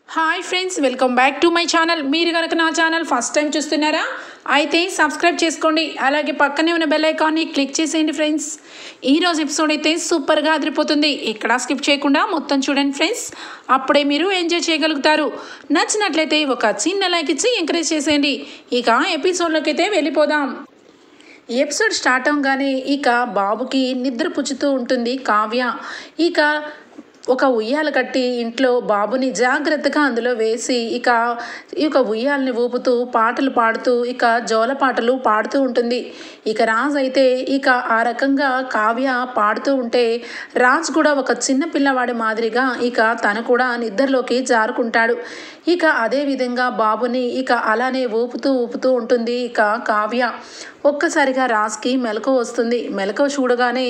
Hi friends, welcome back to my channel. మీరు కనుక నా ఛానల్ ఫస్ట్ టైం చూస్తున్నారా అయితే సబ్స్క్రైబ్ చేసుకోండి. అలాగే పక్కనే ఉన్న బెల్ ఐకాన్ని క్లిక్ చేసేయండి ఫ్రెండ్స్. ఈరోజు ఎపిసోడ్ అయితే సూపర్గా అదిరిపోతుంది. ఇక్కడ స్కిప్ చేయకుండా మొత్తం చూడండి ఫ్రెండ్స్, అప్పుడే మీరు ఎంజాయ్ చేయగలుగుతారు. నచ్చినట్లయితే ఒక చిన్న లైక్ ఇచ్చి ఎంకరేజ్ చేసేయండి. ఇక ఎపిసోడ్లోకి అయితే వెళ్ళిపోదాం. ఎపిసోడ్ స్టార్ట్ అవగానే ఇక బాబుకి నిద్ర పుచ్చుతూ ఉంటుంది కావ్య. ఇక ఒక ఉయ్యాల కట్టి ఇంట్లో బాబుని జాగ్రత్తగా అందులో వేసి ఇక ఉయ్యాలని ఊపుతూ పాటలు పాడుతూ ఇక జోల పాటలు పాడుతూ ఉంటుంది. ఇక రాజ్ అయితే ఇక ఆ రకంగా కావ్య పాడుతూ ఉంటే రాజ్ కూడా ఒక చిన్న పిల్లవాడి మాదిరిగా ఇక తను కూడా నిద్రలోకి జారుకుంటాడు. ఇక అదేవిధంగా బాబుని ఇక అలానే ఊపుతూ ఊపుతూ ఉంటుంది ఇక కావ్య. ఒక్కసారిగా రాజ్కి మెలకువ వస్తుంది. మెలకువ చూడగానే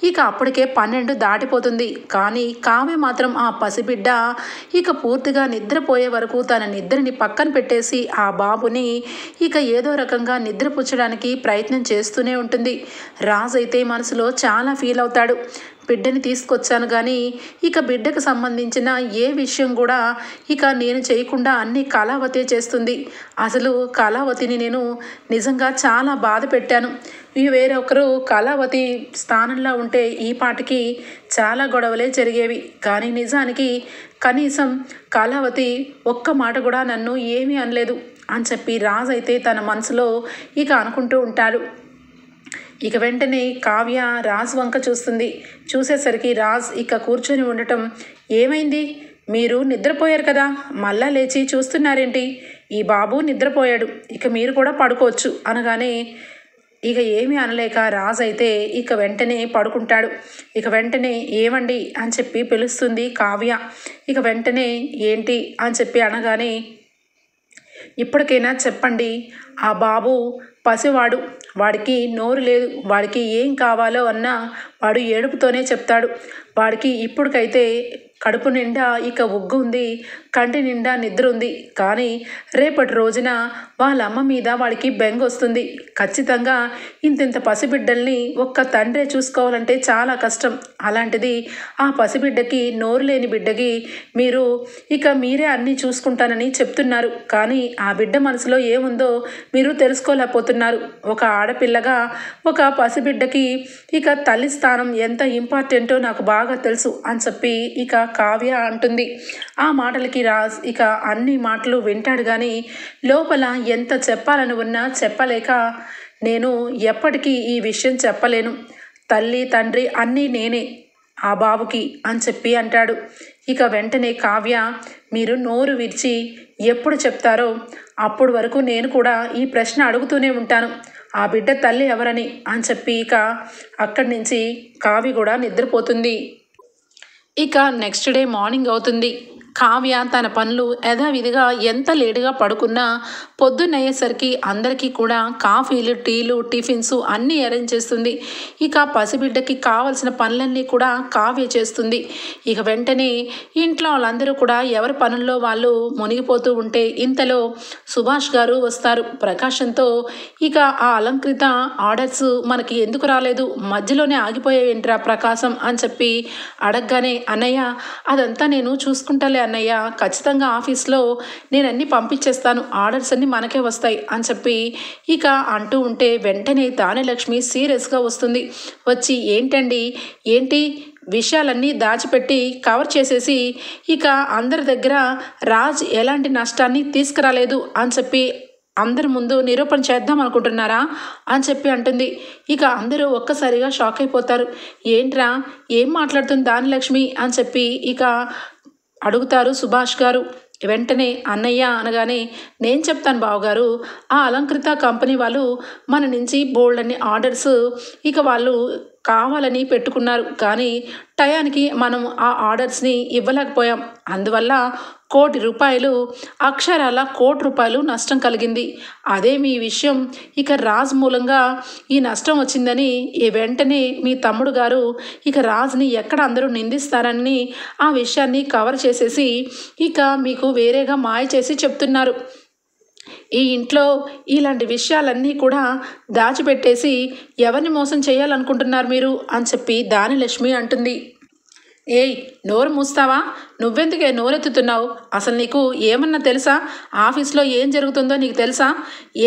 ఇక అప్పటికే 12 దాటిపోతుంది. కానీ కావ్య మాత్రం ఆ పసిబిడ్డ ఇక పూర్తిగా నిద్రపోయే వరకు తన నిద్రని పక్కన పెట్టేసి ఆ బాబుని ఇక ఏదో రకంగా నిద్రపుచ్చడానికి ప్రయత్నం చేస్తూనే ఉంటుంది. రాజ్ అయితే మనసులో చాలా ఫీల్ అవుతాడు. బిడ్డని తీసుకొచ్చాను కానీ ఇక బిడ్డకు సంబంధించిన ఏ విషయం కూడా ఇక నేను చేయకుండా అన్ని కళావతి చేస్తుంది. అసలు కళావతిని నేను నిజంగా చాలా బాధ పెట్టాను. వేరొకరు కళావతి స్థానంలో ఉంటే ఈ పాటికి చాలా గొడవలే జరిగేవి. కానీ నిజానికి కనీసం కళావతి ఒక్క మాట కూడా నన్ను ఏమీ అనలేదు అని చెప్పి రాజ్ అయితే తన మనసులో ఇక అనుకుంటూ ఉంటాడు. ఇక వెంటనే కావ్య రాజ్ వంక చూస్తుంది. చూసేసరికి రాజ్ ఇక కూర్చొని ఉండటం, ఏమైంది, మీరు నిద్రపోయారు కదా, మళ్ళా లేచి చూస్తున్నారేంటి, ఈ బాబు నిద్రపోయాడు, ఇక మీరు కూడా పడుకోవచ్చు అనగానే ఇక ఏమీ అనలేక రాజ్ అయితే ఇక వెంటనే పడుకుంటాడు. ఇక వెంటనే ఏమండి అని చెప్పి పిలుస్తుంది కావ్య. ఇక వెంటనే ఏంటి అని చెప్పి అనగానే, ఇప్పటికైనా చెప్పండి, ఆ బాబు పసివాడు, వాడికి నోరు లేదు, వాడికి ఏం కావాలో అన్నా వాడు ఏడుపుతోనే చెప్తాడు. వాడికి ఇప్పటికైతే కడుపు నిండా ఇక ఉగ్గు ఉంది, కంటి నిండా నిద్ర ఉంది. కానీ రేపటి రోజున వాళ్ళ అమ్మ మీద వాడికి బెంగ వస్తుంది. ఖచ్చితంగా ఇంతింత పసిబిడ్డల్ని ఒక్క తండ్రే చూసుకోవాలంటే చాలా కష్టం. అలాంటిది ఆ పసిబిడ్డకి, నోరు లేని బిడ్డకి మీరు మీరే అన్నీ చూసుకుంటానని చెప్తున్నారు. కానీ ఆ బిడ్డ మనసులో ఏముందో మీరు తెలుసుకోలేకపోతున్నారు. ఒక ఆడపిల్లగా ఒక పసిబిడ్డకి ఇక తల్లి స్థానం ఎంత ఇంపార్టెంటో నాకు బాగా తెలుసు అని చెప్పి ఇక కావ్య అంటుంది. ఆ మాటలకి రాజ్ ఇక అన్ని మాటలు వింటాడు. కానీ లోపల ఎంత చెప్పాలని ఉన్నా చెప్పలేక, నేను ఎప్పటికీ ఈ విషయం చెప్పలేను, తల్లి తండ్రి అన్నీ నేనే ఆ బాబుకి అని చెప్పి అంటాడు. ఇక వెంటనే కావ్య, మీరు నోరు విరిచి ఎప్పుడు చెప్తారో అప్పుడు వరకు నేను కూడా ఈ ప్రశ్న అడుగుతూనే ఉంటాను, ఆ బిడ్డ తల్లి ఎవరని అని చెప్పి ఇక అక్కడి నుంచి కావ్య కూడా నిద్రపోతుంది. ఇక నెక్స్ట్ డే మార్నింగ్ అవుతుంది. కావ్య తన పనులు యథావిధిగా ఎంత లేటుగా పడుకున్నా పొద్దున్నయ్యేసరికి అందరికీ కూడా కాఫీలు, టీలు, టిఫిన్స్ అన్నీ అరేంజ్ చేస్తుంది. ఇక పసిబిడ్డకి కావలసిన పనులన్నీ కూడా కావ్య చేస్తుంది. ఇక వెంటనే ఇంట్లో వాళ్ళందరూ కూడా ఎవరి పనుల్లో వాళ్ళు మునిగిపోతూ ఉంటే ఇంతలో సుభాష్ గారు వస్తారు ప్రకాశంతో. ఇక ఆ అలంకృత ఆర్డర్స్ మనకి ఎందుకు రాలేదు, మధ్యలోనే ఆగిపోయేంట్రా ప్రకాశం అని చెప్పి అడగగానే, అన్నయ్య అదంతా నేను చూసుకుంటాలే అన్నయ్య, ఖచ్చితంగా ఆఫీస్లో నేను అన్నీ పంపించేస్తాను, ఆర్డర్స్ అన్నీ మనకే వస్తాయి అని చెప్పి ఇక అంటూ ఉంటే వెంటనే దానిలక్ష్మి సీరియస్గా వస్తుంది. వచ్చి ఏంటండి, ఏంటి విషయాలన్నీ దాచిపెట్టి కవర్ చేసేసి ఇక అందరి దగ్గర రాజ్ ఎలాంటి నష్టాన్ని తీసుకురాలేదు అని చెప్పి అందరి ముందు నిరూపణ చేద్దాం అనుకుంటున్నారా అని చెప్పి అంటుంది. ఇక అందరూ ఒక్కసారిగా షాక్ అయిపోతారు. ఏంట్రా, ఏం మాట్లాడుతుంది దానిలక్ష్మి అని చెప్పి ఇక అడుగుతారు సుభాష్ గారు. వెంటనే అన్నయ్య అనగానే, నేను చెప్తాను బావగారు, ఆ అలంకృత కంపెనీ వాళ్ళు మన నుంచి బోల్డ్ అన్ని ఆర్డర్స్ ఇక వాళ్ళు కావాలని పెట్టుకున్నారు. కానీ టయానికి మనం ఆ ఆర్డర్స్ని ఇవ్వలేకపోయాం. అందువల్ల ₹1,00,00,000 అక్షరాల ₹1,00,00,000 నష్టం కలిగింది. అదే మీ విషయం ఇక రాజ్ మూలంగా ఈ నష్టం వచ్చిందని వెంటనే మీ తమ్ముడు గారు ఇక రాజ్ని ఎక్కడ అందరూ నిందిస్తారని ఆ విషయాన్ని కవర్ చేసేసి ఇక మీకు వేరేగా మాయ చేసి చెప్తున్నారు. ఈ ఇంట్లో ఇలాంటి విషయాలన్నీ కూడా దాచిపెట్టేసి ఎవరిని మోసం చేయాలనుకుంటున్నారు మీరు అని చెప్పి దానిలక్ష్మి అంటుంది. ఏయ్, నోరు మూస్తావా? నువ్వెందుకే నోరెత్తుతున్నావు? అసలు నీకు ఏమన్నా తెలుసా? ఆఫీస్లో ఏం జరుగుతుందో నీకు తెలుసా?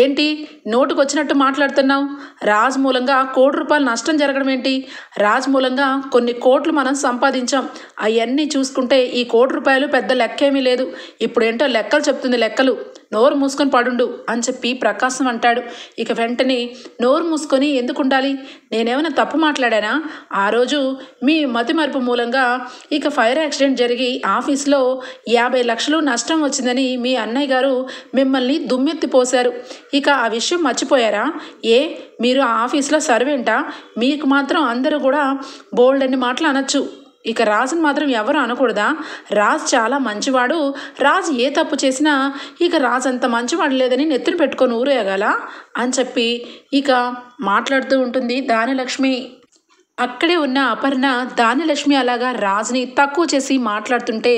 ఏంటి నోటుకొచ్చినట్టు మాట్లాడుతున్నావు? రాజ్ మూలంగా ₹1,00,00,000 నష్టం జరగడం ఏంటి? రాజ్ మూలంగా కొన్ని కోట్లు మనం సంపాదించాం. అవన్నీ చూసుకుంటే ఈ ₹1,00,00,000 పెద్ద లెక్కేమీ లేదు. ఇప్పుడేంటో లెక్కలు చెప్తుంది, లెక్కలు. నోరు మూసుకొని పడుండు అని చెప్పి ప్రకాశం అంటాడు. ఇక వెంటనే నోరు మూసుకొని ఎందుకు ఉండాలి? నేనేమైనా తప్పు మాట్లాడానా? ఆ రోజు మీ మతిమరుపు మూలంగా ఇక ఫైర్ యాక్సిడెంట్ జరిగి ఆఫీస్లో 50 లక్షలు నష్టం వచ్చిందని మీ అన్నయ్య గారు మిమ్మల్ని దుమ్మెత్తిపోశారు. ఇక ఆ విషయం మర్చిపోయారా? మీరు ఆ ఆఫీస్లో సర్వెంటా? మీకు మాత్రం అందరూ కూడా బోల్డ్ అని మాటలు అనొచ్చు. ఇక రాజుని మాత్రం ఎవరు అనకూడదా? రాజు చాలా మంచివాడు. రాజు ఏ తప్పు చేసినా ఇక రాజు అంత మంచివాడు లేదని నెత్తిన పెట్టుకొని ఊరేగాల అని చెప్పి ఇక మాట్లాడుతూ ఉంటుంది ధాన్యలక్ష్మి. అక్కడే ఉన్న అపర్ణ ధాన్యలక్ష్మి అలాగా రాజుని తక్కువ చేసి మాట్లాడుతుంటే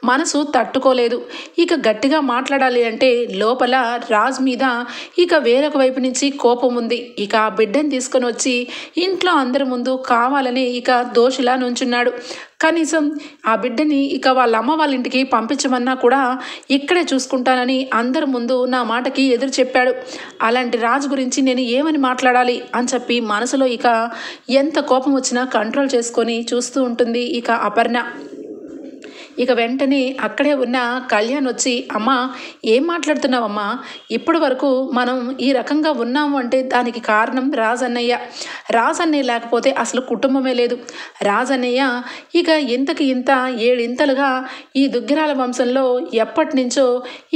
మనసు తట్టుకోలేదు. ఇక గట్టిగా మాట్లాడాలి అంటే లోపల రాజు మీద ఇక వేరొక వైపు నుంచి కోపం ఉంది. ఇక ఆ బిడ్డని తీసుకొని వచ్చి ఇంట్లో అందరి ముందు కావాలని ఇక దోషిలా నుంచున్నాడు. కనీసం ఆ బిడ్డని ఇక వాళ్ళ అమ్మ వాళ్ళ ఇంటికి పంపించమన్నా కూడా ఇక్కడే చూసుకుంటానని అందరి ముందు నా మాటకి ఎదురు చెప్పాడు. అలాంటి రాజు గురించి నేను ఏమని మాట్లాడాలి అని చెప్పి మనసులో ఇక ఎంత కోపం వచ్చినా కంట్రోల్ చేసుకొని చూస్తూ ఉంటుంది ఇక అపర్ణ. ఇక వెంటనే అక్కడే ఉన్న కళ్యాణ్ వచ్చి, అమ్మా ఏం మాట్లాడుతున్నావమ్మా? ఇప్పటి వరకు మనం ఈ రకంగా ఉన్నాము అంటే దానికి కారణం రాజన్నయ్య. రాజన్నయ్య లేకపోతే అసలు కుటుంబమే లేదు. రాజన్నయ్య ఇక ఇంతకి ఇంత 7 ఇంతలుగా ఈ దుగ్గిరాల వంశంలో ఎప్పటి నుంచో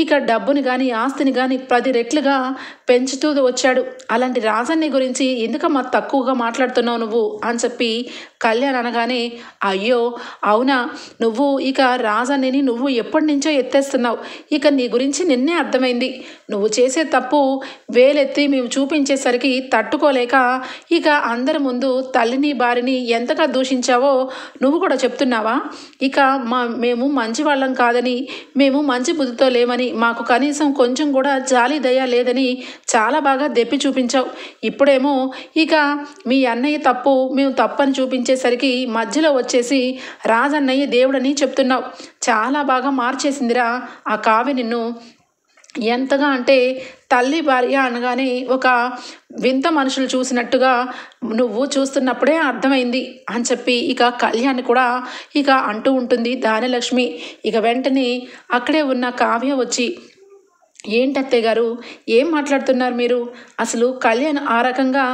ఇక డబ్బుని కానీ ఆస్తిని కానీ 10 రెట్లుగా పెంచుతూ వచ్చాడు. అలాంటి రాజన్నయ్య గురించి ఎందుకమ్మా తక్కువగా మాట్లాడుతున్నావు నువ్వు అని చెప్పి కళ్యాణ్ అనగానే, అయ్యో అవునా, నువ్వు ఇక రాజన్నని నువ్వు ఎప్పటి నుంచో ఎత్తేస్తున్నావు. ఇక నీ గురించి నిన్నే అర్థమైంది. నువ్వు చేసే తప్పు వేలెత్తి మేము చూపించేసరికి తట్టుకోలేక ఇక అందరి ముందు తల్లిని భార్యని ఎంతగా దూషించావో నువ్వు కూడా చెప్తున్నావా? ఇక మేము మంచి వాళ్ళం కాదని, మేము మంచి బుద్ధితో లేమని, మాకు కనీసం కొంచెం కూడా జాలి దయ లేదని చాలా బాగా దెప్పి చూపించావు. ఇప్పుడేమో ఇక మీ అన్నయ్య తప్పు మేము తప్పని చూపించేసరికి మధ్యలో వచ్చేసి రాజన్నయ్య దేవుడని చెప్తున్నావు. చాలా బాగా మార్చేసిందిరా ఆ కావ్య నిన్ను. ఎంతగా అంటే తల్లి భార్య అనగానే ఒక వింత మనుషులు చూసినట్టుగా నువ్వు చూస్తున్నప్పుడే అర్థమైంది అని చెప్పి ఇక కళ్యాణ్ కూడా ఇక అంటూ ఉంటుంది ధాన్యలక్ష్మి. ఇక వెంటనే అక్కడే ఉన్న కావ్య వచ్చి, ఏంటత్తయ్య గారు ఏం మాట్లాడుతున్నారు మీరు? అసలు కళ్యాణ్ ఆ రకంగా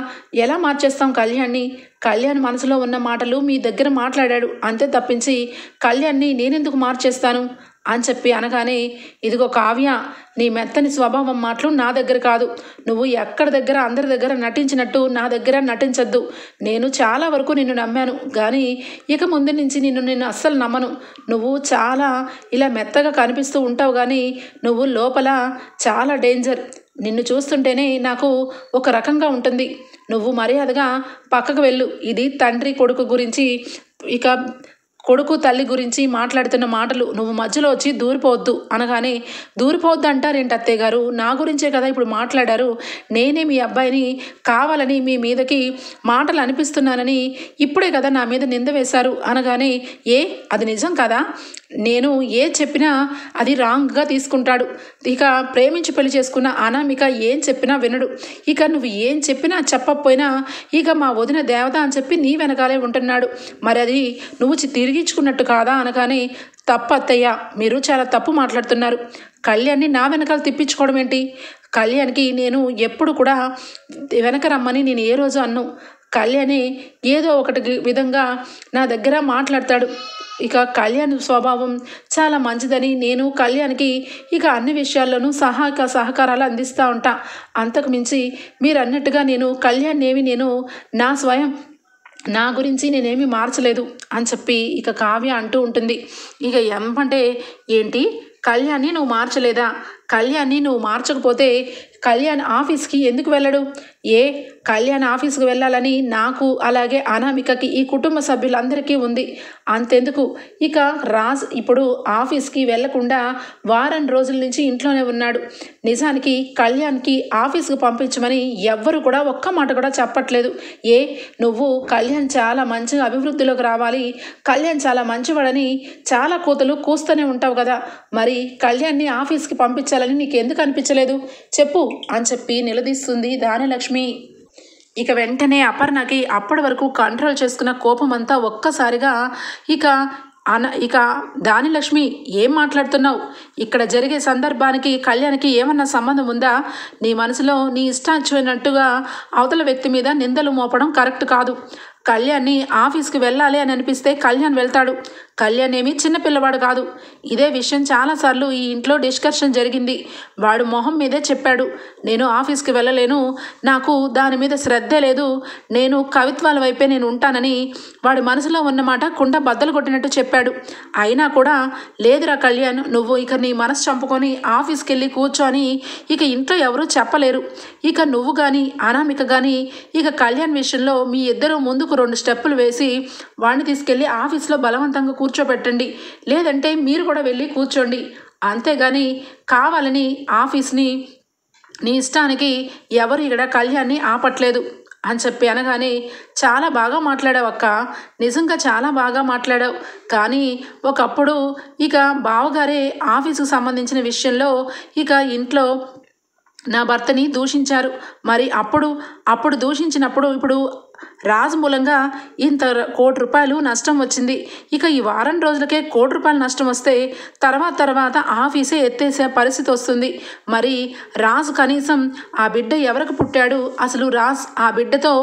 ఎలా మార్చేస్తాం కళ్యాణ్ని? కళ్యాణ్ మనసులో ఉన్న మాటలు మీ దగ్గర మాట్లాడాడు అంతే తప్పించి కళ్యాణ్ని నేనెందుకు మార్చేస్తాను అని చెప్పి అనగానే, ఇదిగో కావ్య, నీ మెత్తని స్వభావం మాటలు నా దగ్గర కాదు. నువ్వు ఎక్కడి దగ్గర అందరి దగ్గర నటించినట్టు నా దగ్గర నటించద్దు. నేను చాలా వరకు నిన్ను నమ్మాను, కానీ ఇక ముందు నుంచి నిన్ను అస్సలు నమ్మను. నువ్వు చాలా ఇలా మెత్తగా కనిపిస్తూ ఉంటావు, కానీ నువ్వు లోపల చాలా డేంజర్. నిన్ను చూస్తుంటేనే నాకు ఒక రకంగా ఉంటుంది. నువ్వు మర్యాదగా పక్కకు వెళ్ళు. ఇది తండ్రి కొడుకు గురించి ఇక కొడుకు తల్లి గురించి మాట్లాడుతున్న మాటలు, నువ్వు మధ్యలో వచ్చి దూరిపోవద్దు అనగానే, దూరిపోవద్దు అంటారేంటి అత్తయ్య గారు? నా గురించే కదా ఇప్పుడు మాట్లాడారు. నేనే మీ అబ్బాయిని కావాలని మీ మీదకి మాటలు అనిపిస్తున్నానని ఇప్పుడే కదా నా మీద నింద వేశారు అనగానే, అది నిజం కదా? నేను చెప్పినా అది రాంగ్గా తీసుకుంటాడు. ఇక ప్రేమించి పెళ్లి చేసుకున్న అనామిక ఏం చెప్పినా వినడు. ఇక నువ్వు ఏం చెప్పినా చెప్పకపోయినా ఇక మా వదిన దేవత అని చెప్పి నీ వెనకాలే ఉంటున్నాడు. మరి అది నువ్వు తిరిగించుకున్నట్టు కాదా అనగానే, తప్పు అత్తయ్య, మీరు చాలా తప్పు మాట్లాడుతున్నారు. కళ్యాణ్ని నా వెనకాల తిప్పించుకోవడం ఏంటి? కళ్యాణ్కి నేను ఎప్పుడు కూడా వెనక రమ్మని నేను ఏ రోజు అన్ను. కళ్యాణి ఏదో ఒకటి విధంగా నా దగ్గర మాట్లాడతాడు. ఇక కళ్యాణ్ స్వభావం చాలా మంచిదని నేను కళ్యాణ్కి ఇక అన్ని విషయాల్లోనూ సహకారాలు అందిస్తూ ఉంటా. అంతకు మించి మీరు అన్నట్టుగా నేను కళ్యాణ్ నేను నా గురించి నేనేమీ మార్చలేదు అని చెప్పి ఇక కావ్య అంటూ ఉంటుంది. ఇక ఏమంటే ఏంటి కళ్యాణ్ని నువ్వు మార్చలేదా? కళ్యాణ్ని నువ్వు మార్చకపోతే కళ్యాణ్ ఆఫీస్కి ఎందుకు వెళ్ళడు? కళ్యాణ్ ఆఫీస్కి వెళ్ళాలని నాకు అలాగే అనామికకి ఈ కుటుంబ సభ్యులందరికీ ఉంది. అంతెందుకు, ఇక రాజ్ ఇప్పుడు ఆఫీస్కి వెళ్లకుండా వారం రోజుల నుంచి ఇంట్లోనే ఉన్నాడు. నిజానికి కళ్యాణ్కి ఆఫీస్కి పంపించమని ఎవ్వరు కూడా ఒక్క మాట కూడా చెప్పట్లేదు. నువ్వు కళ్యాణ్ చాలా మంచిగా అభివృద్ధిలోకి రావాలి, కళ్యాణ్ చాలా మంచివాడని చాలా కూతలు కూస్తూనే ఉంటావు కదా, మరి కళ్యాణ్ని ఆఫీస్కి పంపించాలని నీకు ఎందుకు అనిపించలేదు చెప్పు అని చెప్పి నిలదీస్తుంది దానిలక్ష్మి. ఇక వెంటనే అపర్ణకి అప్పటి వరకు కంట్రోల్ చేసుకున్న కోపం అంతా ఒక్కసారిగా ఇక దానిలక్ష్మి ఏం మాట్లాడుతున్నావు? ఇక్కడ జరిగే సందర్భానికి కళ్యాణ్కి ఏమన్నా సంబంధం ఉందా? నీ మనసులో నీ ఇష్టాచ్చినట్టుగా అవతల వ్యక్తి మీద నిందలు మోపడం కరెక్ట్ కాదు. కళ్యాణ్ని ఆఫీస్కి వెళ్ళాలి అని అనిపిస్తే కళ్యాణ్ వెళ్తాడు. కళ్యాణ్ ఏమీ చిన్నపిల్లవాడు కాదు. ఇదే విషయం చాలాసార్లు ఈ ఇంట్లో డిస్కషన్ జరిగింది. వాడు మొహం మీదే చెప్పాడు, నేను ఆఫీస్కి వెళ్ళలేను, నాకు దాని మీద శ్రద్ధ లేదు, నేను కవిత్వాల వైపే నేను ఉంటానని వాడి మనసులో ఉన్నమాట కుండ బద్దలు కొట్టినట్టు చెప్పాడు. అయినా కూడా లేదురా కళ్యాణ్, నువ్వు ఇక నీ మనసు చంపుకొని ఆఫీస్కి వెళ్ళి కూర్చొని ఇక ఇంట్లో ఎవరూ చెప్పలేరు. ఇక నువ్వు కానీ అనామిక కానీ ఇక కళ్యాణ్ విషయంలో మీ ఇద్దరు ముందుకు 2 స్టెప్పులు వేసి వాడిని తీసుకెళ్ళి ఆఫీస్లో బలవంతంగా కూర్చోబెట్టండి, లేదంటే మీరు కూడా వెళ్ళి కూర్చోండి. అంతేగాని కావాలని ఆఫీస్ని నీ ఇష్టానికి ఎవరు ఇక్కడ కళ్యాణ్ని ఆపట్లేదు అని చెప్పి అనగానే, చాలా బాగా మాట్లాడావు అక్క, నిజంగా చాలా బాగా మాట్లాడావు. కానీ ఒకప్పుడు ఇక బావగారే ఆఫీసుకు సంబంధించిన విషయంలో ఇక ఇంట్లో నా భర్తని దూషించారు. మరి అప్పుడు దూషించినప్పుడు ఇప్పుడు రాజు మూలంగా ఇంత ₹1,00,00,000 నష్టం వచ్చింది. ఇక ఈ వారం రోజులకే ₹1,00,00,000 నష్టం వస్తే తర్వాత ఆఫీసే ఎత్తేసే పరిస్థితి వస్తుంది. మరి రాజు కనీసం ఆ బిడ్డ ఎవరికి పుట్టాడు, అసలు రాజ్ ఆ బిడ్డతో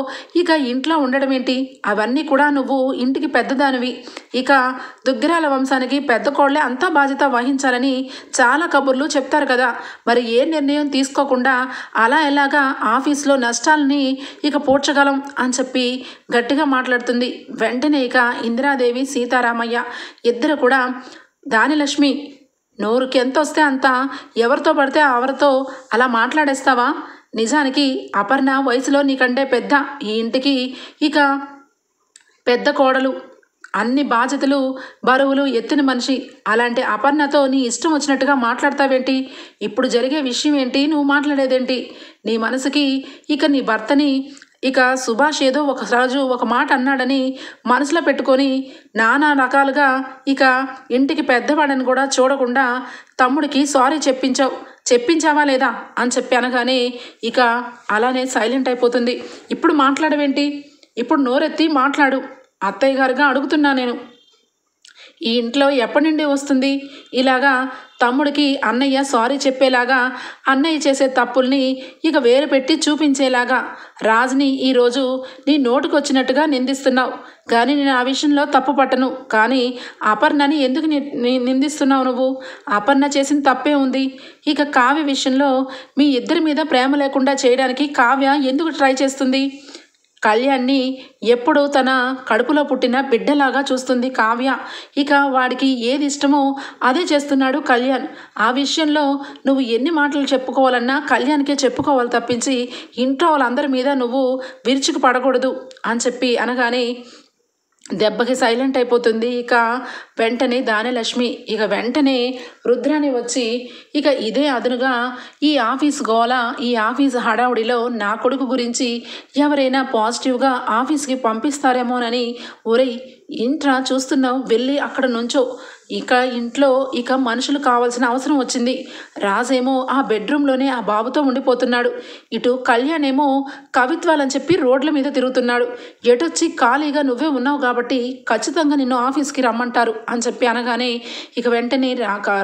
ఇక ఇంట్లో ఉండడం ఏంటి? అవన్నీ కూడా నువ్వు ఇంటికి పెద్దదానివి, ఇక దుగ్గిరాల వంశానికి పెద్ద కోళ్ళే అంతా బాధ్యత వహించాలని చాలా కబుర్లు చెప్తారు కదా. మరి ఏ నిర్ణయం తీసుకోకుండా అలా ఎలాగా ఆఫీస్లో నష్టాలని ఇక పూడ్చగలం అని చెప్పి గట్టిగా మాట్లాడుతుంది. వెంటనే ఇక ఇందిరాదేవి సీతారామయ్య ఇద్దరు కూడా, దానిలక్ష్మి నోరుకి ఎంత వస్తే అంత ఎవరితో పడితే ఎవరితో అలా మాట్లాడేస్తావా? నిజానికి అపర్ణ వయసులో నీకంటే పెద్ద, ఈ ఇంటికి ఇక పెద్ద కోడలు, అన్ని బాధ్యతలు బరువులు ఎత్తిన మనిషి. అలాంటి అపర్ణతో నీ ఇష్టం వచ్చినట్టుగా మాట్లాడతావేంటి? ఇప్పుడు జరిగే విషయం ఏంటి, నువ్వు మాట్లాడేదేంటి? నీ మనసుకి ఇక నీ భర్తని ఇక సుభాష్ ఏదో ఒకరోజు ఒక మాట అన్నాడని మనసులో పెట్టుకొని నానా రకాలుగా ఇక ఇంటికి పెద్దవాడని కూడా చూడకుండా తమ్ముడికి సారీ చెప్పించావా లేదా అని చెప్పి అనగానే ఇక అలానే సైలెంట్ అయిపోతుంది. ఇప్పుడు మాట్లాడవేంటి? ఇప్పుడు నోరెత్తి మాట్లాడు, అత్తయ్య గారుగా అడుగుతున్నా నేను. ఈ ఇంట్లో ఎప్పటి నుండి వస్తుంది ఇలాగా తమ్ముడికి అన్నయ్య సారీ చెప్పేలాగా, అన్నయ్య చేసే తప్పుల్ని ఇక వేరు పెట్టి చూపించేలాగా రాజుని ఈరోజు నీ నోటుకొచ్చినట్టుగా నిందిస్తున్నావు. కానీ నేను ఆ విషయంలో తప్పు పట్టను. కానీ అపర్ణని ఎందుకు నిందిస్తున్నావు నువ్వు? అపర్ణ చేసిన తప్పే ఉంది. ఇక కావ్య విషయంలో మీ ఇద్దరి మీద ప్రేమ లేకుండా చేయడానికి కావ్య ఎందుకు ట్రై చేస్తుంది? కళ్యాణ్ని ఎప్పుడూ తన కడుపులో పుట్టిన బిడ్డలాగా చూస్తుంది కావ్య. ఇక వాడికి ఏది ఇష్టమో అదే చేస్తున్నాడు కళ్యాణ్. ఆ విషయంలో నువ్వు ఎన్ని మాటలు చెప్పుకోవాలన్నా కళ్యాణ్కే చెప్పుకోవాలి తప్పించి ఇంట్లో వాళ్ళందరి మీద నువ్వు విరుచుకు పడకూడదు అని చెప్పి అనగానే దెబ్బకి సైలెంట్ అయిపోతుంది. ఇక వెంటనే దానిలక్ష్మి ఇక వెంటనే రుద్రాని వచ్చి ఇక ఇదే అదునుగా ఈ ఆఫీస్ గోల, ఈ ఆఫీస్ హడావుడిలో నా కొడుకు గురించి ఎవరైనా పాజిటివ్గా ఆఫీస్కి పంపిస్తారేమోనని, ఒరేయ్ ఇంట్రా చూస్తున్నావు, వెళ్ళి అక్కడ నుంచో, ఇక ఇంట్లో ఇక మనుషులు కావాల్సిన అవసరం వచ్చింది. రాజేమో ఆ బెడ్రూమ్లోనే ఆ బాబుతో ఉండిపోతున్నాడు, ఇటు కళ్యాణ్ ఏమో కవిత్వాలని చెప్పి రోడ్ల మీద తిరుగుతున్నాడు, ఎటొచ్చి ఖాళీగా నువ్వే ఉన్నావు కాబట్టి ఖచ్చితంగా నిన్ను ఆఫీస్కి రమ్మంటారు అని చెప్పి అనగానే ఇక వెంటనే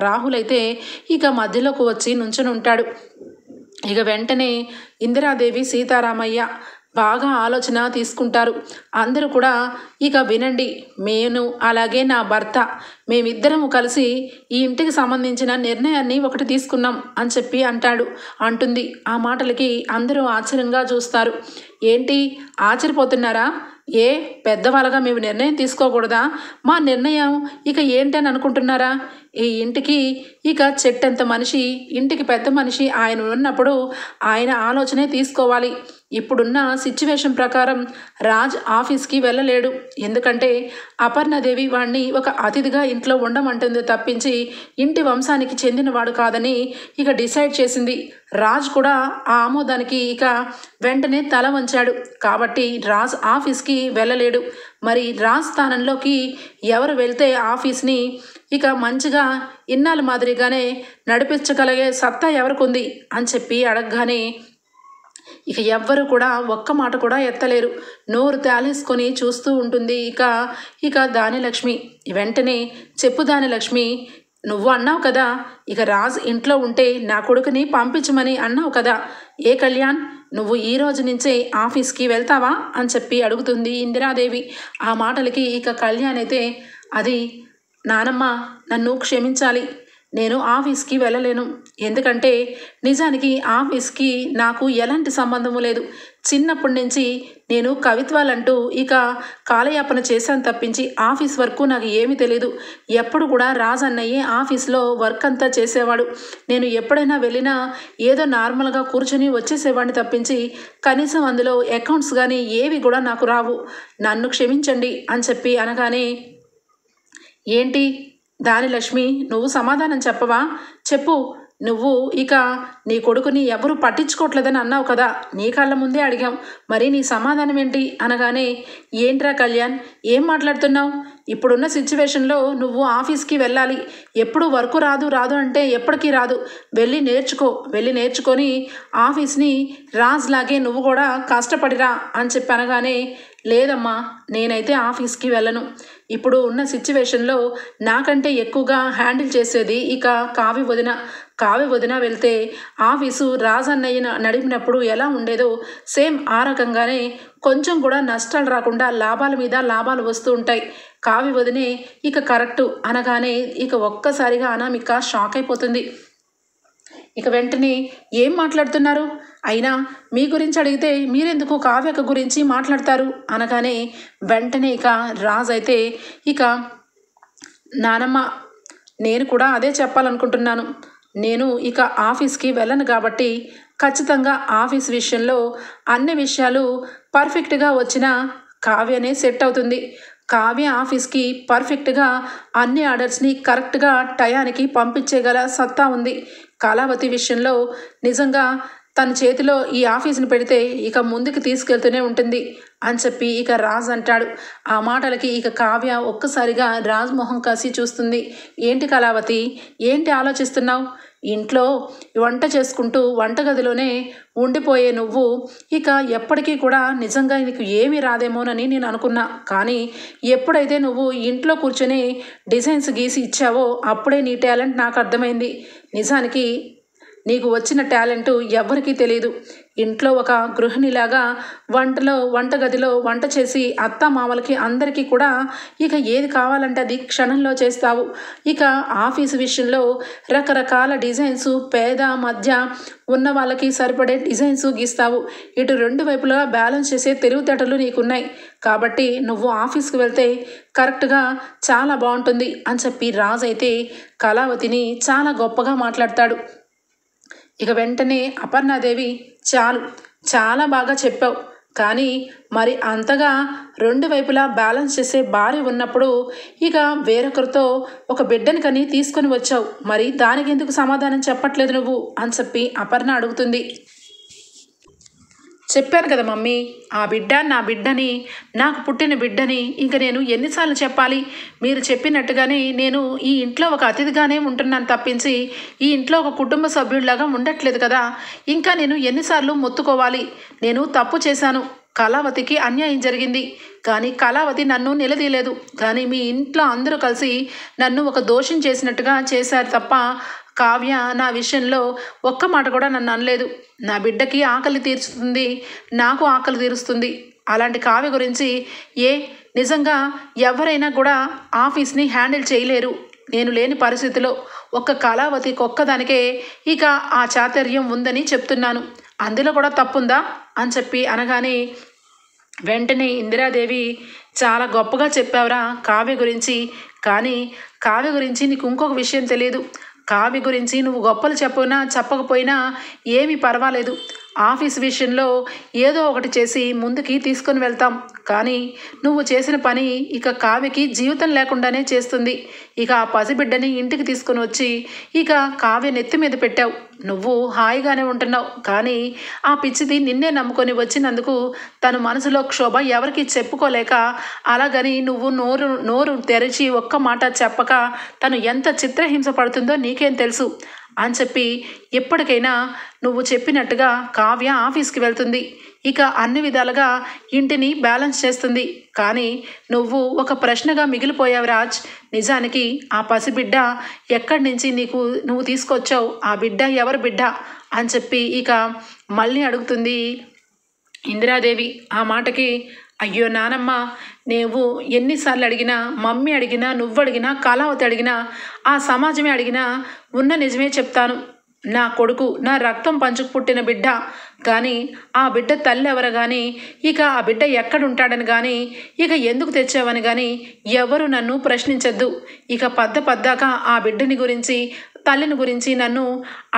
రాహుల్ అయితే ఇక మధ్యలోకి వచ్చి నుంచుని ఉంటాడు. ఇక వెంటనే ఇందిరాదేవి సీతారామయ్య బాగా ఆలోచన తీసుకుంటారు. అందరూ కూడా ఇక వినండి, నేను అలాగే నా భర్త మేమిద్దరము కలిసి ఈ ఇంటికి సంబంధించిన నిర్ణయాన్ని ఒకటి తీసుకున్నాం అని చెప్పి అంటుంది. ఆ మాటలకి అందరూ ఆశ్చర్యంగా చూస్తారు. ఏంటి ఆశ్చర్యపోతున్నారా? ఏ పెద్దవాళ్ళగా మేము నిర్ణయం తీసుకోకూడదా? మా నిర్ణయం ఇక ఏంటని అనుకుంటున్నారా? ఈ ఇంటికి ఇక చెట్టంత మనిషి, ఇంటికి పెద్ద మనిషి ఆయన ఉన్నప్పుడు ఆయన ఆలోచనే తీసుకోవాలి. ఇప్పుడున్న సిచ్యువేషన్ ప్రకారం రాజ్ ఆఫీస్కి వెళ్ళలేడు. ఎందుకంటే అపర్ణదేవి వాడిని ఒక అతిథిగా ఇంట్లో ఉండమంటుంది తప్పించి ఇంటి వంశానికి చెందినవాడు కాదని ఇక డిసైడ్ చేసింది. రాజ్ కూడా ఆ ఆమోదానికి ఇక వెంటనే తల వంచాడు. కాబట్టి రాజ్ ఆఫీస్కి వెళ్ళలేడు. మరి రాజ్ స్థానంలోకి ఎవరు వెళ్తే ఆఫీస్ని ఇక మంచిగా ఇన్నాళ్ళ మాదిరిగానే నడిపించగలిగే సత్తా ఎవరికుంది అని చెప్పి అడగగానే ఇక ఎవ్వరు కూడా ఒక్క మాట కూడా ఎత్తలేరు. నోరు తేలేసుకొని చూస్తూ ఉంటుంది ఇక దానిలక్ష్మి. వెంటనే చెప్పు దానిలక్ష్మి, నువ్వు అన్నావు కదా ఇక రాజ్ ఇంట్లో ఉంటే నా కొడుకుని పంపించమని అన్నావు కదా. ఏ కళ్యాణ్, నువ్వు ఈ రోజు నుంచే ఆఫీస్కి వెళ్తావా అని చెప్పి అడుగుతుంది ఇందిరాదేవి. ఆ మాటలకి ఇక కళ్యాణ్ అయితే, అది నానమ్మ నన్ను క్షమించాలి, నేను ఆఫీస్కి వెళ్ళలేను. ఎందుకంటే నిజానికి ఆఫీస్కి నాకు ఎలాంటి సంబంధము లేదు. చిన్నప్పటి నుంచి నేను కవిత్వాలంటూ ఇక కాలయాపన చేశాను తప్పించి ఆఫీస్ వర్క్ నాకు ఏమీ తెలియదు. ఎప్పుడు కూడా రాజన్నయ్యే ఆఫీస్లో వర్క్ అంతా చేసేవాడు. నేను ఎప్పుడైనా వెళ్ళినా ఏదో నార్మల్గా కూర్చొని వచ్చేసేవాడిని తప్పించి కనీసం అందులో అకౌంట్స్ కానీ ఏవి కూడా నాకు రావు. నన్ను క్షమించండి అని చెప్పి అనగానే, ఏంటి దానిలక్ష్మి, నువ్వు సమాధానం చెప్పవా? చెప్పు. నువ్వు ఇక నీ కొడుకుని ఎవరు పట్టించుకోవట్లేదని అన్నావు కదా, నీ కళ్ళ ముందే అడిగాం, మరి నీ సమాధానం ఏంటి అనగానే, ఏంట్రా కళ్యాణ్, ఏం మాట్లాడుతున్నావు? ఇప్పుడున్న సిచ్యువేషన్లో నువ్వు ఆఫీస్కి వెళ్ళాలి. ఎప్పుడు వర్క్ రాదు అంటే ఎప్పటికీ రాదు. వెళ్ళి నేర్చుకొని ఆఫీస్ని రాజ్లాగే నువ్వు కూడా కష్టపడిరా అని చెప్పి అనగానే, లేదమ్మా, నేనైతే ఆఫీస్కి వెళ్ళను. ఇప్పుడు ఉన్న సిచ్యువేషన్లో నాకంటే ఎక్కువగా హ్యాండిల్ చేసేది ఇక కావ్య వదిన వెళ్తే ఆఫీసు రాజన్నయ్య నడిపినప్పుడు ఎలా ఉండేదో సేమ్ ఆ రకంగానే కొంచెం కూడా నష్టాలు రాకుండా లాభాల మీద లాభాలు వస్తూ ఉంటాయి. కావ్య వదినే ఇక కరెక్టు అనగానే ఇక ఒక్కసారిగా అనామిక షాక్ అయిపోతుంది. ఇక వెంటనే, ఏం మాట్లాడుతున్నారు? అయినా మీ గురించి అడిగితే మీరెందుకు కావ్యక గురించి మాట్లాడతారు అనగానే వెంటనే ఇక రాజ్ అయితే, ఇక నానమ్మ, నేను కూడా అదే చెప్పాలనుకుంటున్నాను. నేను ఇక ఆఫీస్కి వెళ్ళను కాబట్టి ఖచ్చితంగా ఆఫీస్ విషయంలో అన్ని విషయాలు పర్ఫెక్ట్గా వచ్చిన కావ్యనే సెట్ అవుతుంది. కావ్య ఆఫీస్కి పర్ఫెక్ట్గా అన్ని ఆర్డర్స్ని కరెక్ట్గా టయానికి పంపించేగల సత్తా ఉంది. కళావతి విషయంలో నిజంగా తన చేతిలో ఈ ఆఫీస్ని పెడితే ఇక ముందుకు తీసుకెళ్తూనే ఉంటుంది అని చెప్పి ఇక రాజ్ అంటాడు. ఆ మాటలకి ఇక కావ్య ఒక్కసారిగా రాజ్ మొహం కాసి చూస్తుంది. ఏంటి కళావతి, ఏంటి ఆలోచిస్తున్నావు? ఇంట్లో వంట చేసుకుంటూ వంటగదిలోనే ఉండిపోయే నువ్వు ఇక ఎప్పటికీ కూడా నిజంగా నీకు ఏమీ రాదేమోనని నేను అనుకున్నా. కానీ ఎప్పుడైతే నువ్వు ఇంట్లో కూర్చొని డిజైన్స్ గీసి ఇచ్చావో అప్పుడే నీ టాలెంట్ నాకు అర్థమైంది. నిజానికి నీకు వచ్చిన టాలెంటు ఎవ్వరికీ తెలియదు. ఇంట్లో ఒక గృహిణిలాగా వంటగదిలో వంట చేసి అత్త మామలకి అందరికీ కూడా ఇక ఏది కావాలంటే అది క్షణంలో చేస్తావు. ఇక ఆఫీసు విషయంలో రకరకాల డిజైన్స్ పేద మధ్య ఉన్న వాళ్ళకి సరిపడే డిజైన్స్ గీస్తావు. ఇటు రెండు వైపులా బ్యాలెన్స్ చేసే తెలివితేటలు నీకున్నాయి. కాబట్టి నువ్వు ఆఫీస్కి వెళ్తే కరెక్ట్గా చాలా బాగుంటుంది అని చెప్పి రాజ్ అయితే కళావతిని చాలా గొప్పగా మాట్లాడతాడు. ఇక వెంటనే అపర్ణాదేవి, చాలు, చాలా బాగా చెప్పావు, కానీ మరి అంతగా రెండు వైపులా బ్యాలెన్స్ చేసే భార్య ఉన్నప్పుడు ఇక వేరొకరితో ఒక బిడ్డని కని తీసుకొని వచ్చావు, మరి దానికి ఎందుకు సమాధానం చెప్పట్లేదు నువ్వు అని చెప్పి అపర్ణ అడుగుతుంది. చెప్పాను కదా మమ్మీ, ఆ బిడ్డ నా బిడ్డని, నాకు పుట్టిన బిడ్డని ఇంక నేను ఎన్నిసార్లు చెప్పాలి? మీరు చెప్పినట్టుగానే నేను ఈ ఇంట్లో ఒక అతిథిగానే ఉంటున్నాను తప్పించి ఈ ఇంట్లో ఒక కుటుంబ సభ్యుడిలాగా ఉండట్లేదు కదా. ఇంకా నేను ఎన్నిసార్లు మొత్తుకోవాలి? నేను తప్పు చేశాను, కళావతికి అన్యాయం జరిగింది, కానీ కళావతి నన్ను నిలదీయలేదు. కానీ మీ ఇంట్లో అందరూ కలిసి నన్ను ఒక దోషం చేసినట్టుగా చేశారు తప్ప కావ్య నా విషయంలో ఒక్క మాట కూడా నన్ను అనలేదు. నా బిడ్డకి ఆకలి తీరుస్తుంది, నాకు ఆకలి తీరుస్తుంది. అలాంటి కావ్య గురించి నిజంగా ఎవరైనా కూడా ఆఫీస్ని హ్యాండిల్ చేయలేరు. నేను లేని పరిస్థితిలో ఒక్క కళావతికి ఒక్కదానికే ఇక ఆ చాతుర్యం ఉందని చెప్తున్నాను. అందులో కూడా తప్పుందా అని చెప్పి అనగానే వెంటనే ఇందిరాదేవి, చాలా గొప్పగా చెప్పావురా కావ్య గురించి, కానీ కావ్య గురించి నీకు ఇంకొక విషయం తెలియదు. కావ్య గురించి నువ్వు గొప్పలు చెప్పకపోయినా ఏమీ పర్వాలేదు. ఆఫీస్ విషయంలో ఏదో ఒకటి చేసి ముందుకి తీసుకొని వెళ్తాం. కానీ నువ్వు చేసిన పని ఇక కావ్యకి జీవితం లేకుండానే చేస్తుంది. ఇక ఆ పసిబిడ్డని ఇంటికి తీసుకొని వచ్చి ఇక కావ్య నెత్తి మీద పెట్టావు. నువ్వు హాయిగానే ఉంటున్నావు, కానీ ఆ పిచ్చిది నిన్నే నమ్ముకొని వచ్చినందుకు తన మనసులో క్షోభ ఎవరికి చెప్పుకోలేక, అలాగని నువ్వు నోరు తెరిచి ఒక్క మాట చెప్పక తను ఎంత చిత్రహింస పడుతుందో నీకేం తెలుసు అని చెప్పి, ఎప్పటికైనా నువ్వు చెప్పినట్టుగా కావ్య ఆఫీస్కి వెళ్తుంది. ఇక అన్ని విధాలుగా ఇంటిని బ్యాలెన్స్ చేస్తుంది. కానీ నువ్వు ఒక ప్రశ్నగా మిగిలిపోయావు రాజ్. నిజానికి ఆ పసిబిడ్డ ఎక్కడి నుంచి నువ్వు తీసుకొచ్చావు? ఆ బిడ్డ ఎవరు బిడ్డ అని చెప్పి ఇక మళ్ళీ అడుగుతుంది ఇందిరాదేవి. ఆ మాటకి, అయ్యో నానమ్మ, నువ్వు ఎన్నిసార్లు అడిగినా, మమ్మీ అడిగినా, నువ్వు అడిగినా, కళావతి అడిగినా, ఆ సమాజమే అడిగినా ఉన్న నిజమే చెప్తాను. నా కొడుకు నా రక్తం పంచుకు పుట్టిన బిడ్డ. కానీ ఆ బిడ్డ తల్లి ఎవరు కానీ, ఇక ఆ బిడ్డ ఎక్కడుంటాడని కానీ, ఇక ఎందుకు తెచ్చావని కానీ ఎవరు నన్ను ప్రశ్నించద్దు. ఇక పద్దాక ఆ బిడ్డని గురించి, తల్లిని గురించి నన్ను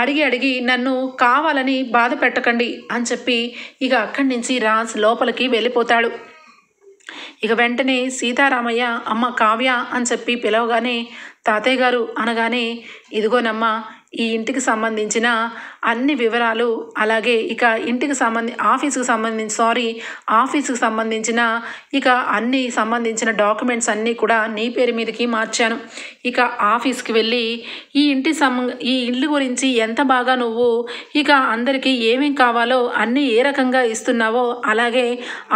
అడిగి నన్ను కావాలని బాధ పెట్టకండి అని చెప్పి ఇక అక్కడి నుంచి రాజ్ లోపలికి వెళ్ళిపోతాడు. ఇక వెంటనే సీతారామయ్య అమ్మ కావ్య అని చెప్పి పిలవగానే, తాతయ్య గారు అనగానే, ఇదిగోనమ్మా ఈ ఇంటికి సంబంధించిన అన్ని వివరాలు, అలాగే ఇక ఆఫీస్కి సంబంధించిన ఇక అన్ని సంబంధించిన డాక్యుమెంట్స్ అన్నీ కూడా నీ పేరు మీదకి మార్చాను. ఇక ఆఫీస్కి వెళ్ళి ఈ ఇల్లు గురించి ఎంత బాగా నువ్వు ఇక అందరికీ ఏమేం కావాలో అన్నీ ఏ రకంగా ఇస్తున్నావో, అలాగే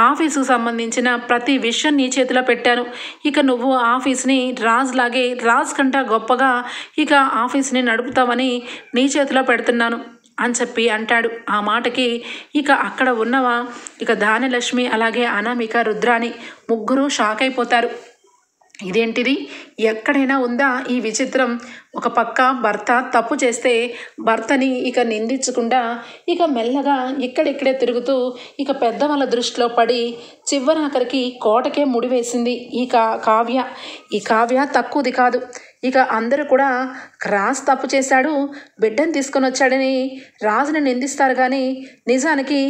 ఆఫీసుకు సంబంధించిన ప్రతి విషయం నీ చేతిలో పెట్టాను. ఇక నువ్వు ఆఫీస్ని రాజ్ కంటే గొప్పగా ఇక ఆఫీస్ని నడుపుతావని నీ చేతిలో పెడుతున్నాను అని చెప్పి అంటాడు. ఆ మాటకి ఇక అక్కడ ఉన్నవా ఇక ధాన్యలక్ష్మి, అలాగే అనామిక, రుద్రాణి ముగ్గురు షాక్ అయిపోతారు. ఇదేంటిది, ఎక్కడైనా ఉందా ఈ విచిత్రం? ఒక పక్క భర్త తప్పు చేస్తే భర్తని ఇక నిందించకుండా ఇక మెల్లగా ఇక్కడిక్కడే తిరుగుతూ ఇక పెద్దవాళ్ళ దృష్టిలో పడి చివరాఖరికి కోటకే ముడివేసింది ఈ కావ్య. ఈ కావ్య తక్కువది కాదు. ఇక అందరూ కూడా రాజ్ తప్పు చేశాడు, బిడ్డను తీసుకొని వచ్చాడని రాజుని నిందిస్తారు, కానీ నిజానికి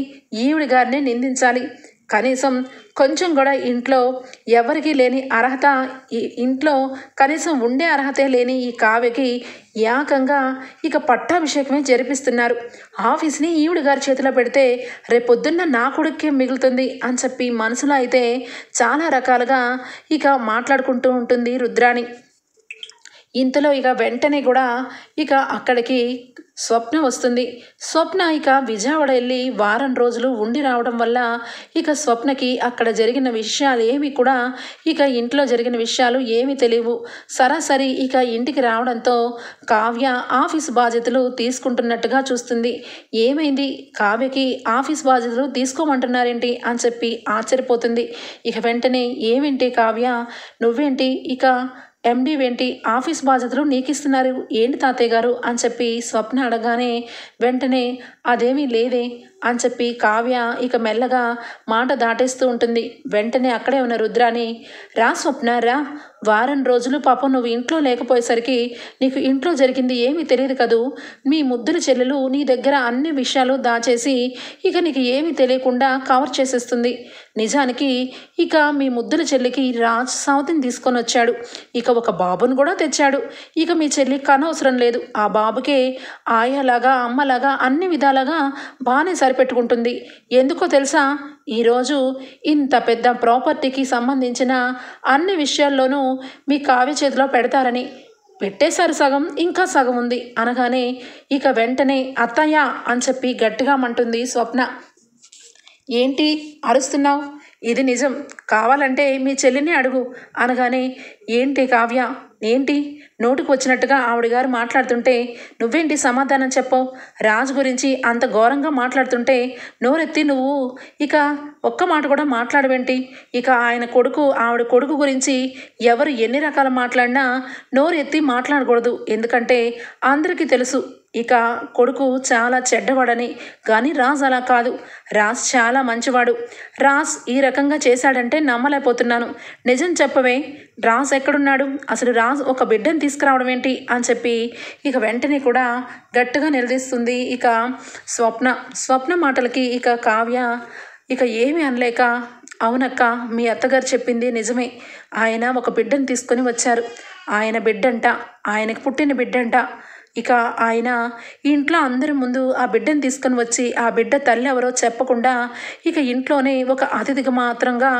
ఈవిడి గారిని నిందించాలి. కనీసం కొంచెం కూడా ఇంట్లో ఎవరికి లేని అర్హత, ఇంట్లో కనీసం ఉండే అర్హతే లేని ఈ కావ్యకి ఏకంగా ఇక పట్టాభిషేకమే జరిపిస్తున్నారు. ఆఫీస్ని ఈవిడ గారి చేతిలో పెడితే రేపొద్దున్న నా కొడుక్కే మిగులుతుంది అని చెప్పి మనసులో అయితే చాలా రకాలుగా ఇక మాట్లాడుకుంటూ ఉంటుంది రుద్రాణి. ఇంతలో ఇక వెంటనే కూడా ఇక అక్కడికి స్వప్న వస్తుంది. స్వప్న ఇక విజయవాడ వెళ్ళి వారం రోజులు ఉండి రావడం వల్ల ఇక స్వప్నకి అక్కడ జరిగిన విషయాలు ఏమి కూడా ఇక ఇంట్లో జరిగిన విషయాలు ఏమీ తెలియవు. సరాసరి ఇక ఇంటికి రావడంతో కావ్య ఆఫీస్ బాధ్యతలు తీసుకుంటున్నట్టుగా చూస్తుంది. ఏమైంది, కావ్యకి ఆఫీస్ బాధ్యతలు తీసుకోమంటున్నారేంటి అని చెప్పి ఆశ్చర్యపోతుంది. ఇక వెంటనే, ఏమేంటి కావ్య, నువ్వేంటి ఇక ఎండి ఏంటి ఆఫీస్ బాధ్యతలు నీకు ఇస్తున్నారు ఏంటి తాతయ్య గారు అని చెప్పి స్వప్న అడగానే, వెంటనే అదేమీ లేదే అని చెప్పి కావ్య ఇక మెల్లగా మాట దాటేస్తూ ఉంటుంది. వెంటనే అక్కడే ఉన్న రుద్రాని, రా స్వప్న రా, వారం రోజులు పాపం నువ్వు ఇంట్లో లేకపోయేసరికి నీకు ఇంట్లో జరిగింది ఏమీ తెలియదు కదూ. మీ ముద్దుల చెల్లెలు నీ దగ్గర అన్ని విషయాలు దాచేసి ఇక నీకు ఏమీ తెలియకుండా కవర్ చేసేస్తుంది. నిజానికి ఇక మీ ముద్దుల చెల్లికి రాజ్ సౌతిని తీసుకొని వచ్చాడు. ఇక ఒక బాబును కూడా తెచ్చాడు. ఇక మీ చెల్లి కనవసరం లేదు, ఆ బాబుకే ఆయాలాగా అమ్మలాగా అన్ని విధాలుగా బాగానే సరిపెట్టుకుంటుంది. ఎందుకో తెలుసా, ఈరోజు ఇంత పెద్ద ప్రాపర్టీకి సంబంధించిన అన్ని విషయాల్లోనూ మీ కావ్య చేతిలో పెడతారని. పెట్టేశారు సగం, ఇంకా సగం ఉంది అనగానే ఇక వెంటనే అత్తయ్య అని చెప్పి గట్టిగా అంటుంది స్వప్న. ఏంటి అరుస్తున్నావు, ఇది నిజం, కావాలంటే మీ చెల్లిని అడుగు అనగానే, ఏంటి కావ్య, ఏంటి నోటికి వచ్చినట్టుగా ఆవిడ గారు మాట్లాడుతుంటే నువ్వేంటి సమాధానం చెప్పవు? రాజు గురించి అంత ఘోరంగా మాట్లాడుతుంటే నోరెత్తి నువ్వు ఇక ఒక్క మాట కూడా మాట్లాడవేంటి? ఇక ఆయన కొడుకు, ఆవిడ కొడుకు గురించి ఎవరు ఎన్ని రకాల మాట్లాడినా నోరెత్తి మాట్లాడకూడదు. ఎందుకంటే అందరికీ తెలుసు ఇక కొడుకు చాలా చెడ్డవాడని. కానీ రాజ్ అలా కాదు. రాజ్ చాలా మంచివాడు. రాజ్ ఈ రకంగా చేశాడంటే నమ్మలేకపోతున్నాను. నిజం చెప్పవే, రాజ్ ఎక్కడున్నాడు? అసలు రాజ్ ఒక బిడ్డను తీసుకురావడం ఏంటి అని చెప్పి ఇక వెంటనే కూడా గట్టిగా నిలదీస్తుంది ఇక స్వప్న మాటలకి ఇక కావ్య ఇక ఏమీ అనలేక, అవునక్క, మీ అత్తగారు చెప్పింది నిజమే. ఆయన ఒక బిడ్డను తీసుకొని వచ్చారు. ఆయన బిడ్డంట, ఆయనకు పుట్టిన బిడ్డంట. ఇక ఆయన ఇంట్లో అందరి ముందు ఆ బిడ్డను తీసుకొని వచ్చి ఆ బిడ్డ తల్లి ఎవరో చెప్పకుండా ఇక ఇంట్లోనే ఒక అతిథిగా మాత్రంగా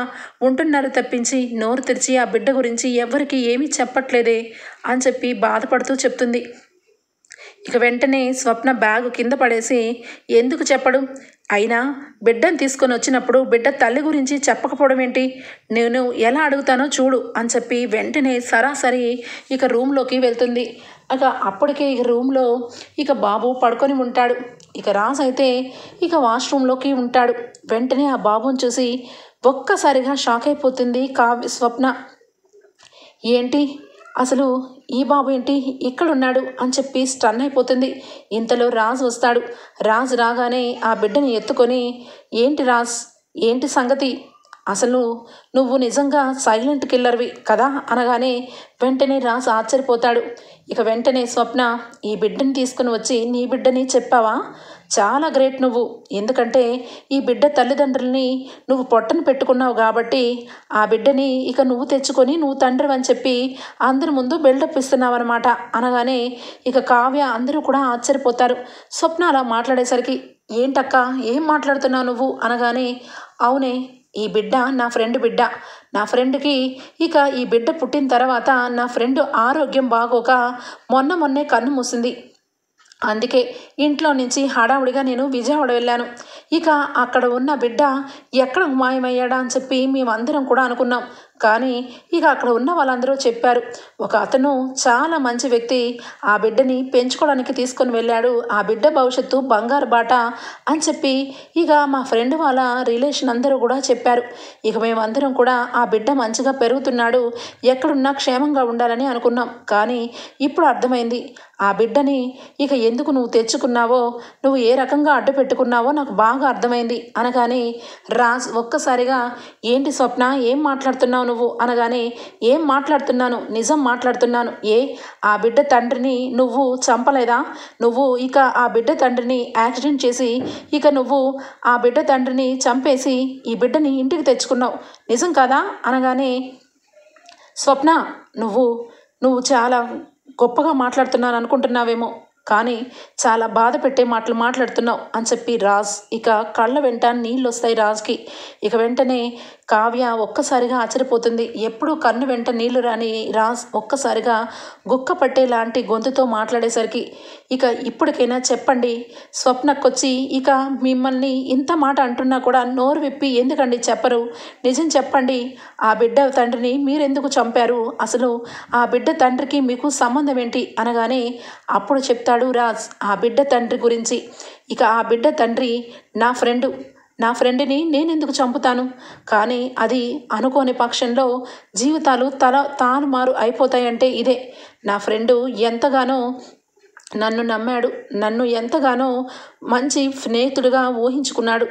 ఉంటున్నారు తప్పించి నోరు తెరిచి ఆ బిడ్డ గురించి ఎవరికి ఏమీ చెప్పట్లేదే అని చెప్పి బాధపడుతూ చెప్తుంది. ఇక వెంటనే స్వప్న బ్యాగు కింద పడేసి, ఎందుకు చెప్పడు? అయినా బిడ్డను తీసుకొని వచ్చినప్పుడు బిడ్డ తల్లి గురించి చెప్పకపోవడం ఏంటి? నేను ఎలా అడుగుతానో చూడు అని చెప్పి వెంటనే సరాసరి ఇక రూమ్లోకి వెళ్తుంది. అప్పటికే ఇక రూమ్లో ఇక బాబు పడుకొని ఉంటాడు. ఇక రాజ్ అయితే ఇక వాష్రూమ్లోకి ఉంటాడు. వెంటనే ఆ బాబుని చూసి ఒక్కసారిగా షాక్ అయిపోతుంది స్వప్న. ఏంటి అసలు ఈ బాబు ఏంటి ఇక్కడున్నాడు అని చెప్పి స్టన్ అయిపోతుంది. ఇంతలో రాజ్ వస్తాడు. రాజ్ రాగానే ఆ బిడ్డని ఎత్తుకొని, ఏంటి రాజ్, ఏంటి సంగతి? అసలు నువ్వు నిజంగా సైలెంట్ కిల్లర్వి కదా అనగానే వెంటనే రాజ్ ఆశ్చర్యపోతాడు. ఇక వెంటనే స్వప్న, ఈ బిడ్డని తీసుకుని వచ్చి నీ బిడ్డని చెప్పావా? చాలా గ్రేట్ నువ్వు. ఎందుకంటే ఈ బిడ్డ తల్లిదండ్రుల్ని నువ్వు పొట్టను పెట్టుకున్నావు కాబట్టి ఆ బిడ్డని ఇక నువ్వు తెచ్చుకొని నువ్వు తండ్రి అని చెప్పి అందరి ముందు బిల్డప్ ఇస్తున్నావు అనమాట అనగానే ఇక కావ్య అందరూ కూడా ఆశ్చర్యపోతారు. స్వప్న అలా మాట్లాడేసరికి, ఏంటక్క, ఏం మాట్లాడుతున్నావు నువ్వు అనగానే, అవునే, ఈ బిడ్డ నా ఫ్రెండ్ బిడ్డ. నా ఫ్రెండ్కి ఇక ఈ బిడ్డ పుట్టిన తర్వాత నా ఫ్రెండ్ ఆరోగ్యం బాగోక మొన్నే కన్ను మూసింది. అందుకే ఇంట్లో నుంచి హడావుడిగా నేను విజయవాడ వెళ్ళాను. ఇక అక్కడ ఉన్న బిడ్డ ఎక్కడ మాయమయ్యాడా అని చెప్పి మేమందరం కూడా అనుకున్నాం. కానీ ఇక అక్కడ ఉన్న వాళ్ళందరూ చెప్పారు, ఒక అతను చాలా మంచి వ్యక్తి ఆ బిడ్డని పెంచుకోవడానికి తీసుకొని వెళ్ళాడు. ఆ బిడ్డ భవిష్యత్తు బంగారు బాట అని చెప్పి ఇక మా ఫ్రెండ్ వాళ్ళ రిలేషన్ అందరూ కూడా చెప్పారు. ఇక మేమందరం కూడా ఆ బిడ్డ మంచిగా పెరుగుతున్నాడు, ఎక్కడున్నా క్షేమంగా ఉండాలని అనుకున్నాం. కానీ ఇప్పుడు అర్థమైంది, ఆ బిడ్డని ఇక ఎందుకు నువ్వు తెచ్చుకున్నావో, నువ్వు ఏ రకంగా అడ్డు పెట్టుకున్నావో నాకు బాగా అర్థమైంది అనగానే రాజ్ ఒక్కసారిగా, ఏంటి స్వప్న, ఏం మాట్లాడుతున్నావు నువ్వు అనగానే, ఏం మాట్లాడుతున్నాను, నిజం మాట్లాడుతున్నాను. ఆ బిడ్డ తండ్రిని నువ్వు చంపలేదా? నువ్వు ఇక ఆ బిడ్డ తండ్రిని యాక్సిడెంట్ చేసి ఇక నువ్వు ఆ బిడ్డ తండ్రిని చంపేసి ఈ బిడ్డని ఇంటికి తెచ్చుకున్నావు, నిజం కదా అనగానే, స్వప్న, నువ్వు చాలా గొప్పగా మాట్లాడుతున్నాను అనుకుంటున్నావేమో, కానీ చాలా బాధ పెట్టే మాటలు మాట్లాడుతున్నావు అని చెప్పి రాజ్ ఇక కళ్ళ వెంట నీళ్ళు వస్తాయి రాజ్కి. ఇక వెంటనే కావ్య ఒక్కసారిగా ఆశ్చర్యపోతుంది. ఎప్పుడూ కన్ను వెంట నీళ్లు రాని రాజ్ ఒక్కసారిగా గుక్క పట్టేలాంటి గొంతుతో మాట్లాడేసరికి, ఇక ఇప్పటికైనా చెప్పండి, స్వప్నకొచ్చి ఇక మిమ్మల్ని ఇంత మాట అంటున్నా కూడా నోరు విప్పి ఎందుకండి చెప్పరు? నిజం చెప్పండి, ఆ బిడ్డ తండ్రిని మీరెందుకు చంపారు? అసలు ఆ బిడ్డ తండ్రికి మీకు సంబంధం ఏంటి అనగానే అప్పుడు చెప్తాడు రాజ్ ఆ బిడ్డ తండ్రి గురించి. ఇక ఆ బిడ్డ తండ్రి నా ఫ్రెండ్ని నేనెందుకు చంపుతాను? కానీ అది అనుకోని పక్షంలో జీవితాలు తారుమారు అయిపోతాయంటే ఇదే. నా ఫ్రెండు ఎంతగానో నన్ను నమ్మాడు, నన్ను ఎంతగానో మంచి స్నేహితుడిగా ఊహించుకున్నాడు.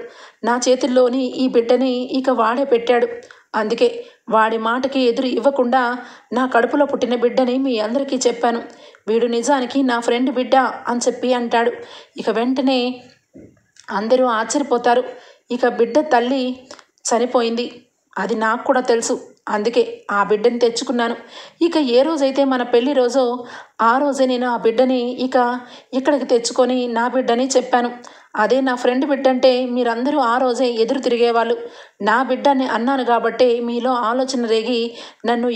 నా చేతుల్లోని ఈ బిడ్డని ఇక వాడే పెట్టాడు. అందుకే వాడి మాటకి ఎదురు ఇవ్వకుండా నా కడుపులో పుట్టిన బిడ్డని మీ అందరికీ చెప్పాను. వీడు నిజానికి నా ఫ్రెండ్ బిడ్డ అని చెప్పి అంటాడు. ఇక వెంటనే అందరూ ఆశ్చర్యపోతారు. ఇక బిడ్డ తల్లి చనిపోయింది, అది నాకు కూడా తెలుసు. అందుకే ఆ బిడ్డని తెచ్చుకున్నాను. ఇక ఏ రోజైతే మన పెళ్లి రోజో ఆ రోజే నేను ఆ బిడ్డని ఇక ఇక్కడికి తెచ్చుకొని నా బిడ్డని చెప్పాను. అదే నా ఫ్రెండ్ బిడ్డ అంటే మీరందరూ ఆ రోజే ఎదురు తిరిగేవాళ్ళు. నా బిడ్డని అన్నాను కాబట్టే మీలో ఆలోచన రేగి నన్ను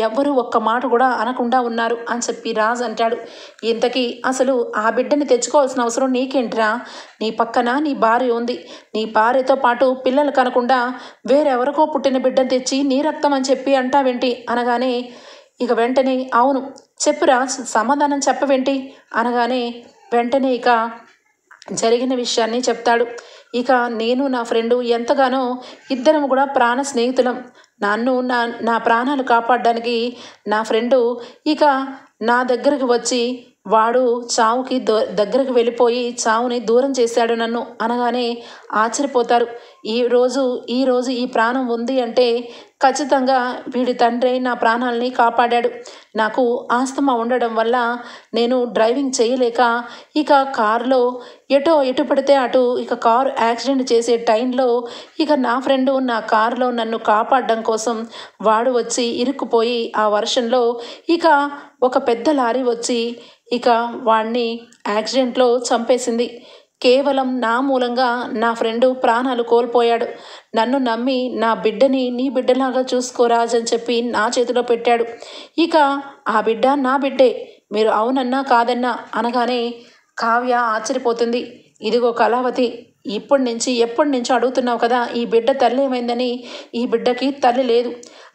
ఎవ్వరూ ఒక్క మాట కూడా అనకుండా ఉన్నారు అని చెప్పి రాజ్ అంటాడు. ఇంతకీ అసలు ఆ బిడ్డని తెచ్చుకోవాల్సిన అవసరం నీకేంట్రా? నీ పక్కన నీ భార్య ఉంది. నీ భార్యతో పాటు పిల్లలు కనకుండా వేరెవరికో పుట్టిన బిడ్డను తెచ్చి నీ రక్తం అని చెప్పి అంటావేంటి అనగానే ఇక వెంటనే, అవును చెప్పు రాజ్, సమాధానం చెప్పవేంటి అనగానే వెంటనే ఇక జరిగిన విషయాన్ని చెప్తాడు. ఇక నేను నా ఫ్రెండు ఎంతగానో ఇద్దరం కూడా ప్రాణ స్నేహితులం. నా ప్రాణాలు కాపాడడానికి నా ఫ్రెండు ఇక నా దగ్గరకు వచ్చి వాడు చావుకి దగ్గరకు వెళ్ళిపోయి చావుని దూరం చేశాడు నన్ను అనగానే ఆశ్చర్యపోతారు. ఈరోజు ఈ ప్రాణం ఉంది అంటే ఖచ్చితంగా వీడి తండ్రి నా ప్రాణాలని కాపాడాడు. నాకు ఆస్తమా ఉండడం వల్ల నేను డ్రైవింగ్ చేయలేక ఇక కారులో ఎటు పడితే అటు ఇక కారు యాక్సిడెంట్ చేసే టైంలో ఇక నా ఫ్రెండు నా కారులో నన్ను కాపాడడం కోసం వాడు వచ్చి ఇరుక్కుపోయి ఆ వర్షంలో ఇక ఒక పెద్ద లారీ వచ్చి ఇక వాడిని యాక్సిడెంట్లో చంపేసింది. కేవలం నా మూలంగా నా ఫ్రెండు ప్రాణాలు కోల్పోయాడు. నన్ను నమ్మి నా బిడ్డని నీ బిడ్డలాగా చూసుకోరాజు అని చెప్పి నా చేతిలో పెట్టాడు. ఇక ఆ బిడ్డ నా బిడ్డే, మీరు అవునన్నా కాదన్నా అనగానే కావ్య ఆశ్చర్యపోతుంది. ఇదిగో కళావతి, ఎప్పటి నుంచో అడుగుతున్నావు కదా ఈ బిడ్డ తల్లి ఏమైందని. ఈ బిడ్డకి తల్లి లేదు,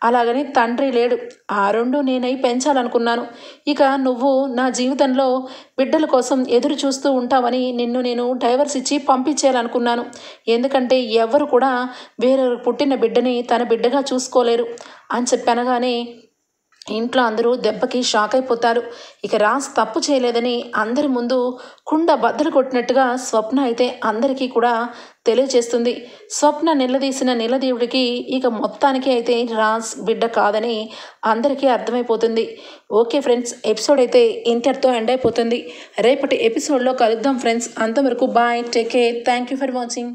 అలాగని తండ్రి లేడు. ఆ రెండు నేనై పెంచాలనుకున్నాను. ఇక నువ్వు నా జీవితంలో బిడ్డల కోసం ఎదురు చూస్తూ ఉంటావని నేను డైవర్స్ ఇచ్చి పంపించేయాలనుకున్నాను. ఎందుకంటే ఎవరు కూడా వేరొకరు పుట్టిన బిడ్డని తన బిడ్డగా చూసుకోలేరు అని చెప్పనగానే ఇంట్లో అందరూ దెబ్బకి షాక్ అయిపోతారు. ఇక రాజ్ తప్పు చేయలేదని అందరి ముందు కుండ బద్దలు కొట్టినట్టుగా స్వప్న అయితే అందరికీ కూడా తెలియజేస్తుంది. స్వప్న నిలదీసిన నిలదీవుడికి ఇక మొత్తానికి అయితే రాజ్ బిడ్డ కాదని అందరికీ అర్థమైపోతుంది. ఓకే ఫ్రెండ్స్, ఎపిసోడ్ అయితే ఇంతటితో ఎండ్ అయిపోతుంది. రేపటి ఎపిసోడ్లో కలుద్దాం ఫ్రెండ్స్. అంతవరకు bye, take care, thank you for watching.